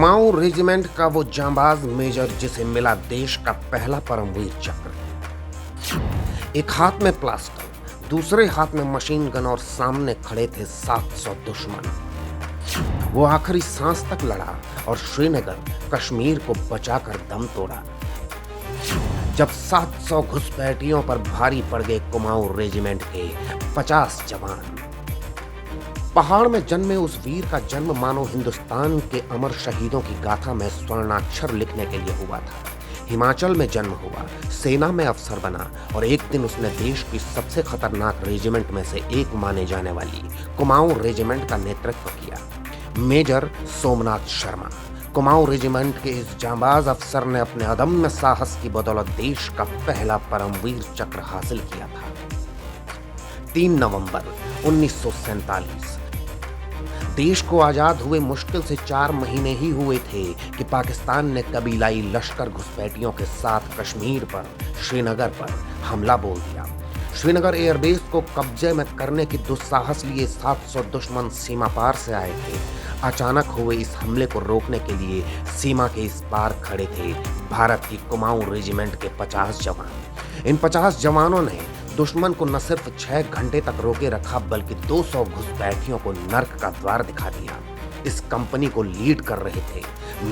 Kumaon regiment का वो जांबाज मेजर जिसे मिला देश का पहला परमवीर चक्र। एक हाथ में प्लास्टर, दूसरे हाथ में मशीन गन और सामने खड़े थे 700 दुश्मन। वो आखिरी सांस तक लड़ा और श्रीनगर, कश्मीर को बचाकर दम तोड़ा। जब 700 घुसपैठियों पर भारी पड़ गए कुमाऊं रेजिमेंट के 50 जवान। पहाड़ में जन्मे उस वीर का जन्म मानो हिंदुस्तान के अमर शहीदों की गाथा में स्वर्णाक्षर लिखने के लिए हुआ था। हिमाचल में जन्म हुआ, सेना में अफसर बना और एक दिन उसने देश की सबसे खतरनाक रेजिमेंट में से एक माने जाने वाली कुमाऊं रेजिमेंट का नेतृत्व किया। मेजर सोमनाथ शर्मा। कुमाऊं रेजिमेंट के इस जांबाज अफसर ने अपने अदम्य साहस की बदौलत देश का पहला परमवीर चक्र हासिल किया था। 3 नवंबर 1947। देश को आजाद हुए मुश्किल से 4 महीने ही हुए थे कि पाकिस्तान ने कबीलाई लश्कर घुसपैठियों के साथ कश्मीर पर, श्रीनगर पर हमला बोल दिया। श्रीनगर एयरबेस को कब्जे में करने की दुस्साहस लिए 700 दुश्मन सीमा पार से आए थे। अचानक हुए इस हमले को रोकने के लिए सीमा के इस पार खड़े थे भारत की कुमाऊं रेजिमेंट के 50 जवान। इन 50 जवानों ने दुश्मन को न सिर्फ 6 घंटे तक रोके रखा बल्कि 200 घुसपैठियों को नर्क का द्वार दिखा दिया। इस कंपनी को लीड कर रहे थे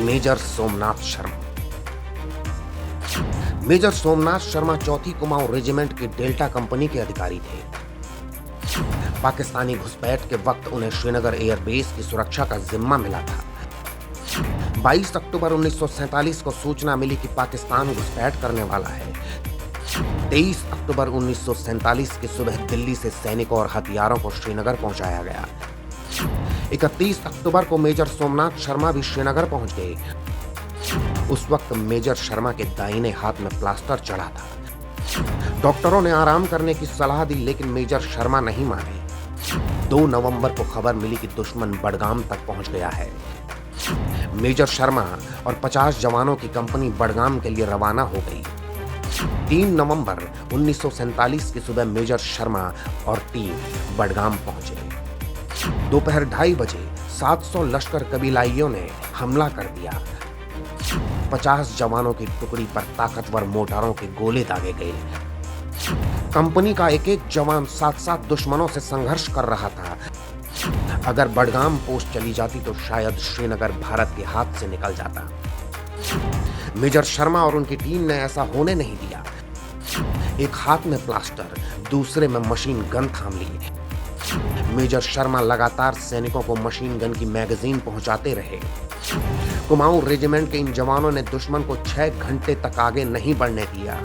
मेजर सोमनाथ शर्मा। मेजर सोमनाथ शर्मा 4थी कुमाऊं रेजिमेंट की डेल्टा कंपनी के अधिकारी थे। पाकिस्तानी घुसपैठ के वक्त उन्हें श्रीनगर एयरबेस की सुरक्षा का जिम्मा मिला था। 22 अक्टूबर 1947 को सूचना मिली कि पाकिस्तान घुसपैठ करने वाला है। 23 अक्टूबर 1947 की सुबह दिल्ली से सैनिकों और हथियारों को श्रीनगर पहुंचाया गया। 31 अक्टूबर को मेजर सोमनाथ शर्मा भी श्रीनगर पहुंच गए। उस वक्त मेजर शर्मा के दाहिने हाथ में प्लास्टर चढ़ा था। डॉक्टरों ने आराम करने की सलाह दी लेकिन मेजर शर्मा नहीं माने। 2 नवंबर को खबर मिली कि दुश्मन बडगाम तक पहुंच गया है। मेजर शर्मा और 50 जवानों की कंपनी बडगाम के लिए रवाना हो गई। 3 नवंबर 1947 की सुबह मेजर शर्मा और टीम बडगाम पहुंचे। दोपहर 2:30 बजे 700 लश्कर कबीलाइयों ने हमला कर दिया। 50 जवानों की टुकड़ी पर ताकतवर मोटारों के गोले दागे गए। कंपनी का एक एक जवान 7-7 दुश्मनों से संघर्ष कर रहा था। अगर बडगाम पोस्ट चली जाती तो शायद श्रीनगर भारत के हाथ से निकल जाता। मेजर शर्मा और उनकी टीम ने ऐसा होने नहीं दिया। एक हाथ में प्लास्टर, दूसरे में मशीन गन थाम ली। मेजर शर्मा लगातार सैनिकों को मशीन गन की मैगजीन पहुंचाते रहे। कुमाऊं रेजिमेंट के इन जवानों ने दुश्मन को 6 घंटे तक आगे नहीं बढ़ने दिया।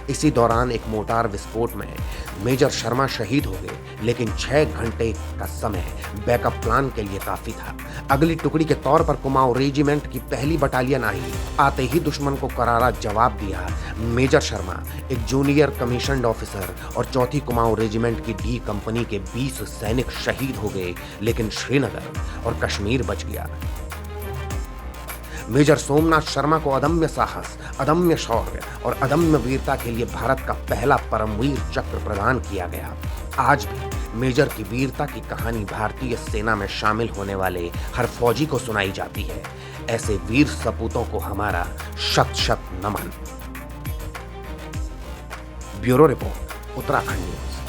इसी दौरान एक मोटार विस्फोट में मेजर शर्मा शहीद हो गए लेकिन 6 घंटे का समय बैकअप प्लान के लिए काफी था। अगली टुकड़ी के तौर पर कुमाऊं रेजिमेंट की पहली बटालियन आई। आते ही दुश्मन को करारा जवाब दिया। मेजर शर्मा, एक जूनियर कमीशन्ड ऑफिसर और 4थी कुमाऊं रेजिमेंट की डी कंपनी के 20 सैनिक शहीद हो गए लेकिन श्रीनगर और कश्मीर बच गया। मेजर सोमनाथ शर्मा को अदम्य साहस, अदम्य शौर्य और अदम्य वीरता के लिए भारत का पहला परमवीर चक्र प्रदान किया गया। आज भी मेजर की वीरता की कहानी भारतीय सेना में शामिल होने वाले हर फौजी को सुनाई जाती है। ऐसे वीर सपूतों को हमारा शत-शत नमन। Bureau report, Uttarakhand news.